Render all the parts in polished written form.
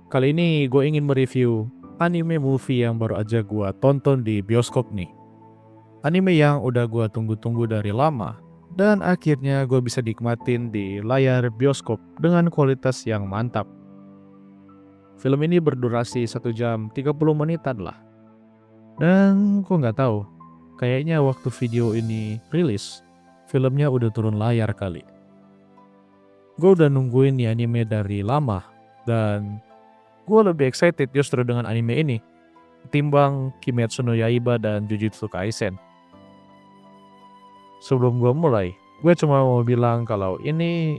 Kali ini gue ingin mereview anime movie yang baru aja gue tonton di bioskop nih. Anime yang udah gue tunggu-tunggu dari lama dan akhirnya gue bisa nikmatin di layar bioskop dengan kualitas yang mantap. Film ini berdurasi 1 jam 30 menitan lah. Dan gue nggak tahu, kayaknya waktu video ini rilis, filmnya udah turun layar kali. Gue udah nungguin nih anime dari lama dan gue lebih excited justru dengan anime ini ketimbang Kimetsu no Yaiba dan Jujutsu Kaisen. Sebelum gue mulai, gue cuma mau bilang kalau ini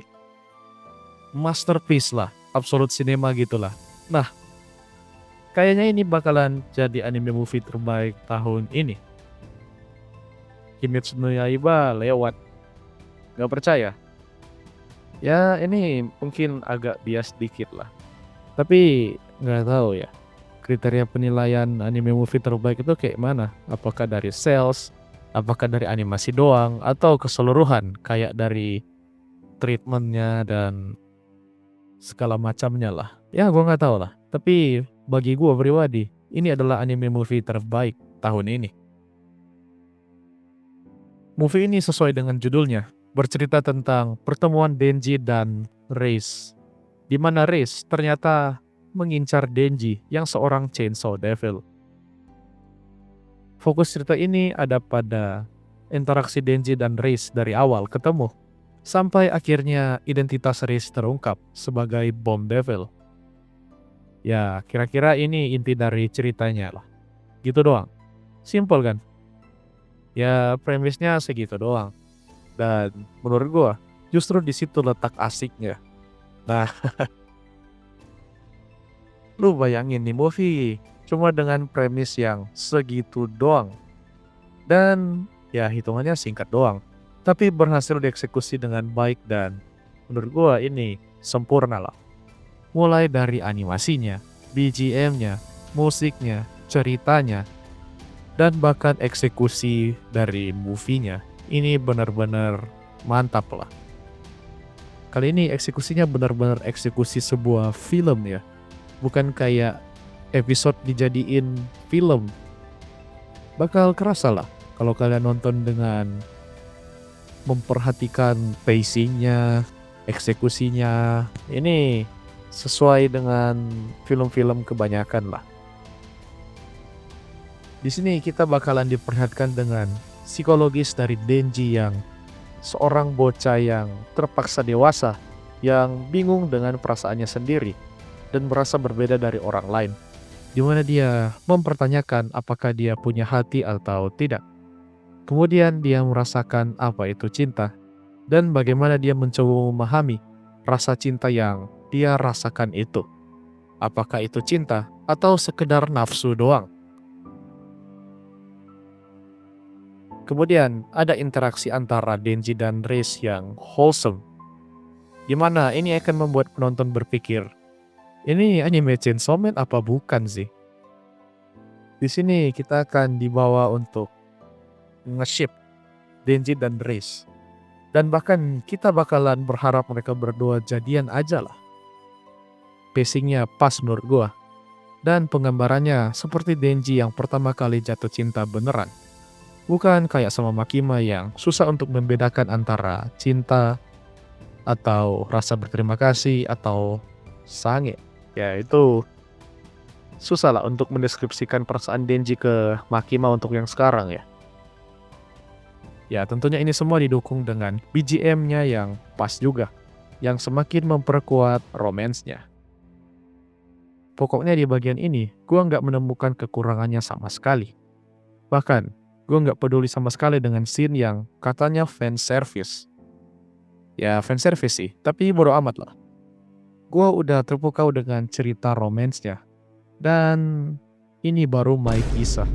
masterpiece lah, absolute cinema gitulah. Nah, kayaknya ini bakalan jadi anime movie terbaik tahun ini. Kimetsu no Yaiba lewat, gak percaya? Ya ini mungkin agak bias dikit lah. Tapi nggak tahu ya, kriteria penilaian anime movie terbaik itu kayak mana? Apakah dari sales, apakah dari animasi doang, atau keseluruhan kayak dari treatmentnya dan segala macamnya lah. Ya gue nggak tahu lah. Tapi bagi gue pribadi, ini adalah anime movie terbaik tahun ini. Movie ini sesuai dengan judulnya, bercerita tentang pertemuan Denji dan Reis, di mana Reis ternyata mengincar Denji yang seorang Chainsaw Devil. Fokus cerita ini ada pada interaksi Denji dan Reis dari awal ketemu, sampai akhirnya identitas Reis terungkap sebagai Bomb Devil. Ya, kira-kira ini inti dari ceritanya lah. Gitu doang. Simple kan? Ya, premisnya segitu doang. Dan menurut gua, justru di situ letak asiknya. Nah, lu bayangin nih movie cuma dengan premis yang segitu doang. Dan ya hitungannya singkat doang. Tapi berhasil dieksekusi dengan baik dan menurut gua ini sempurna lah. Mulai dari animasinya, BGM-nya, musiknya, ceritanya, dan bahkan eksekusi dari movie-nya. Ini benar-benar mantap lah. Kali ini eksekusinya benar-benar eksekusi sebuah film ya. Bukan kayak episode dijadiin film. Bakal kerasa lah kalau kalian nonton dengan memperhatikan pacingnya, eksekusinya. Ini sesuai dengan film-film kebanyakan lah. Di sini kita bakalan diperlihatkan dengan psikologis dari Denji yang seorang bocah yang terpaksa dewasa, yang bingung dengan perasaannya sendiri dan merasa berbeda dari orang lain, di mana dia mempertanyakan apakah dia punya hati atau tidak. Kemudian dia merasakan apa itu cinta dan bagaimana dia mencoba memahami rasa cinta yang dia rasakan itu. Apakah itu cinta atau sekedar nafsu doang? Kemudian ada interaksi antara Denji dan Reis yang wholesome, di mana ini akan membuat penonton berpikir, ini anime Chainsaw Man apa bukan sih? Di sini kita akan dibawa untuk nge-ship Denji dan Reis. Dan bahkan kita bakalan berharap mereka berdua jadian aja lah. Pacingnya pas menurut gua. Dan penggambarannya seperti Denji yang pertama kali jatuh cinta beneran. Bukan kayak sama Makima yang susah untuk membedakan antara cinta atau rasa berterima kasih atau sange. Ya itu susah lah untuk mendeskripsikan perasaan Denji ke Makima untuk yang sekarang ya. Ya tentunya ini semua didukung dengan BGM-nya yang pas juga, yang semakin memperkuat romansnya. Pokoknya di bagian ini, gua nggak menemukan kekurangannya sama sekali. Bahkan, gue nggak peduli sama sekali dengan scene yang katanya fan service. Ya fan service sih, tapi bodo amat lah. Gue udah terpukau dengan cerita romansnya. Dan ini baru my kisah.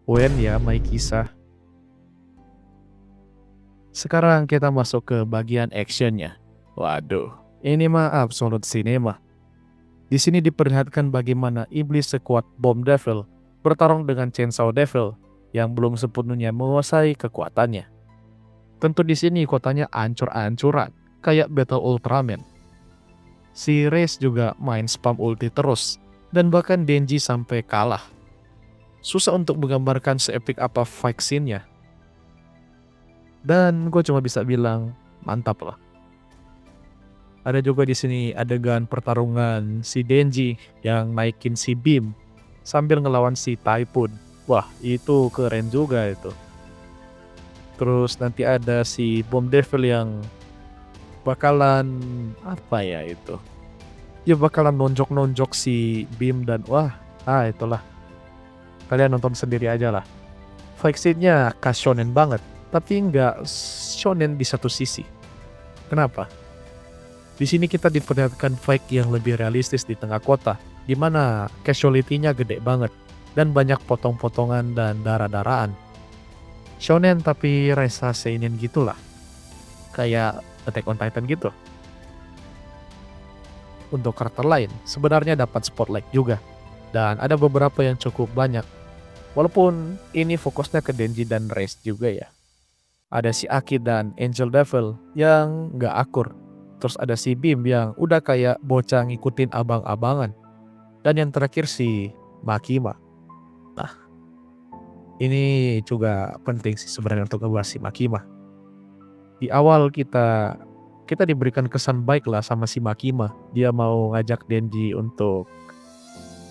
When ya my kisah. Sekarang kita masuk ke bagian actionnya. Waduh, ini mah absolute cinema. Di sini diperlihatkan bagaimana iblis sekuat Bomb Devil bertarung dengan Chainsaw Devil yang belum sepenuhnya menguasai kekuatannya. Tentu di sini kotanya ancur-ancuran, kayak Battle Ultraman. Si Reis juga main spam ulti terus, dan bahkan Denji sampai kalah. Susah untuk menggambarkan seepik apa fight scene-nya. Dan gue cuma bisa bilang, mantap lah. Ada juga di sini adegan pertarungan si Denji yang naikin si Beam sambil ngelawan si Typhoon. Wah, itu keren juga itu. Terus nanti ada si Bomb Devil yang bakalan apa ya itu? Dia bakalan nonjok-nonjok si Beam dan wah, itulah. Kalian nonton sendiri aja lah. Fight scene-nya khas shonen banget, tapi nggak shonen di satu sisi. Kenapa? Di sini kita diperlihatkan fight yang lebih realistis di tengah kota, di mana casualty-nya gede banget dan banyak potong-potongan dan darah-darahan. Shonen tapi rasa seinen gitulah, kayak Attack on Titan gitu. Untuk karakter lain, sebenarnya dapat spotlight juga, dan ada beberapa yang cukup banyak. Walaupun ini fokusnya ke Denji dan Reis juga ya. Ada si Aki dan Angel Devil yang nggak akur. Terus ada si Beam yang udah kayak bocah ngikutin abang-abangan. Dan yang terakhir si Makima. Nah, ini juga penting sih sebenarnya untuk ngebahas si Makima. Di awal kita diberikan kesan baik lah sama si Makima. Dia mau ngajak Denji untuk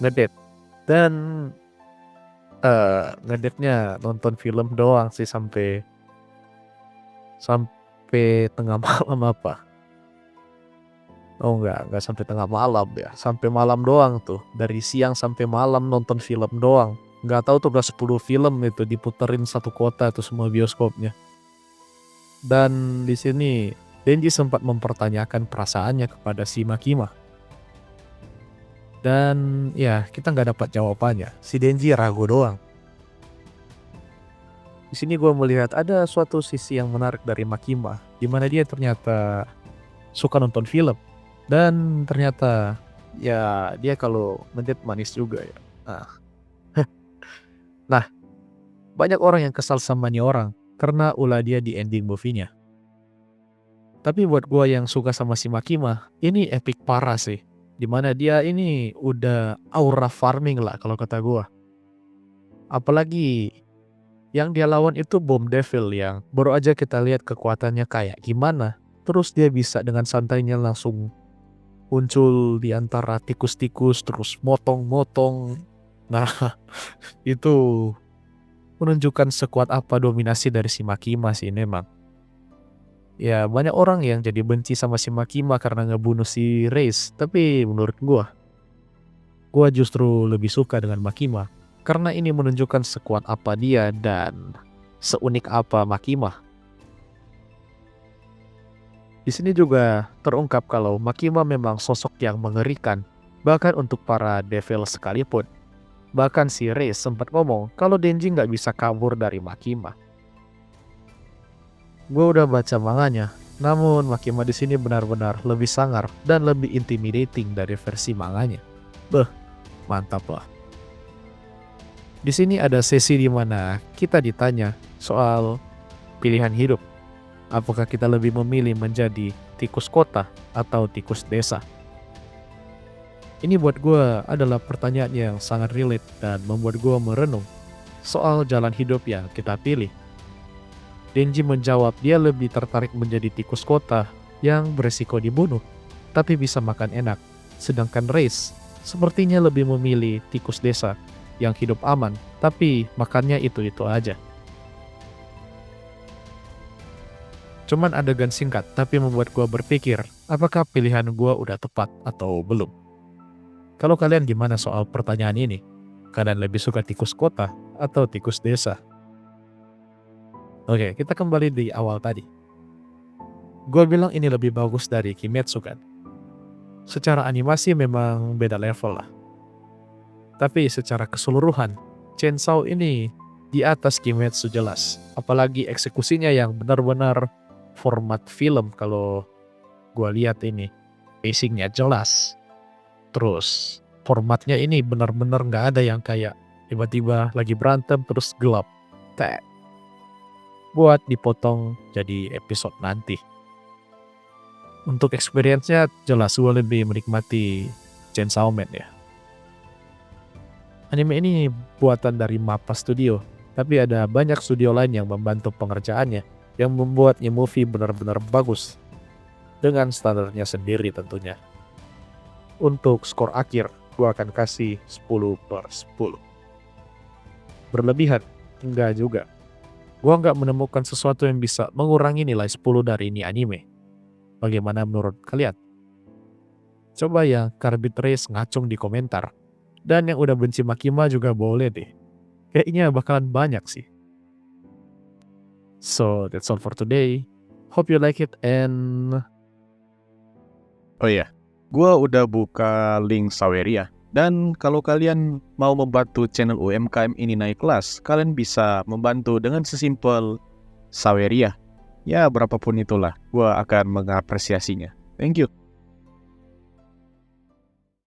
ngedate. Dan ngedate-nya nonton film doang sih sampai tengah malam apa. Oh enggak sampai tengah malam ya. Sampai malam doang tuh. Dari siang sampai malam nonton film doang. Nggak tahu tuh udah 10 film itu diputerin satu kota tuh semua bioskopnya. Dan di sini Denji sempat mempertanyakan perasaannya kepada si Makima. Dan ya kita nggak dapat jawabannya. Si Denji ragu doang. Di sini gue melihat ada suatu sisi yang menarik dari Makima, di mana dia ternyata suka nonton film. Dan ternyata ya dia kalau ngedate manis juga ya. Nah, banyak orang yang kesal sama nih orang karena ulah dia di ending movie-nya. Tapi buat gua yang suka sama si Makima, ini epic parah sih. Dimana dia ini udah aura farming lah kalau kata gua. Apalagi yang dia lawan itu Bomb Devil yang baru aja kita lihat kekuatannya kayak gimana. Terus dia bisa dengan santainya langsung muncul di antara tikus-tikus terus motong-motong. Nah, itu menunjukkan sekuat apa dominasi dari si Makima sih memang. Ya banyak orang yang jadi benci sama si Makima karena ngebunuh si Reis. Tapi menurut gua justru lebih suka dengan Makima. Karena ini menunjukkan sekuat apa dia dan seunik apa Makima. Di sini juga terungkap kalau Makima memang sosok yang mengerikan, bahkan untuk para devil sekalipun. Bahkan si Reis sempat ngomong kalau Denji nggak bisa kabur dari Makima. Gue udah baca manganya, namun Makima di sini benar-benar lebih sangar dan lebih intimidating dari versi manganya. Mantap lah. Di sini ada sesi di mana kita ditanya soal pilihan hidup. Apakah kita lebih memilih menjadi tikus kota atau tikus desa? Ini buat gue adalah pertanyaan yang sangat relate dan membuat gue merenung soal jalan hidup yang kita pilih. Denji menjawab dia lebih tertarik menjadi tikus kota yang beresiko dibunuh, tapi bisa makan enak. Sedangkan Reis sepertinya lebih memilih tikus desa yang hidup aman, tapi makannya itu-itu aja. Cuman adegan singkat, tapi membuat gue berpikir, apakah pilihan gue udah tepat atau belum? Kalau kalian gimana soal pertanyaan ini? Kalian lebih suka tikus kota atau tikus desa? Oke, kita kembali di awal tadi. Gue bilang ini lebih bagus dari Kimetsu kan? Secara animasi memang beda level lah. Tapi secara keseluruhan, Chainsaw ini di atas Kimetsu jelas. Apalagi eksekusinya yang benar-benar format film kalau gue lihat ini. Pacingnya jelas. Terus formatnya ini benar-benar nggak ada yang kayak tiba-tiba lagi berantem terus gelap. Buat dipotong jadi episode nanti. Untuk experience-nya jelas gue lebih menikmati Chainsaw Man ya. Anime ini buatan dari MAPPA Studio, tapi ada banyak studio lain yang membantu pengerjaannya, yang membuatnya movie benar-benar bagus, dengan standarnya sendiri tentunya. Untuk skor akhir, gue akan kasih 10/10. Berlebihan? Enggak juga. Gue nggak menemukan sesuatu yang bisa mengurangi nilai 10 dari ini anime. Bagaimana menurut kalian? Coba ya Carbit Race ngacung di komentar. Dan yang udah benci Makima juga boleh deh. Kayaknya bakalan banyak sih. So that's all for today. Hope you like it and Oh iya, gue udah buka link Saweria. Dan kalau kalian mau membantu channel UMKM ini naik kelas, kalian bisa membantu dengan sesimpel Saweria. Ya berapapun itulah, gue akan mengapresiasinya. Thank you.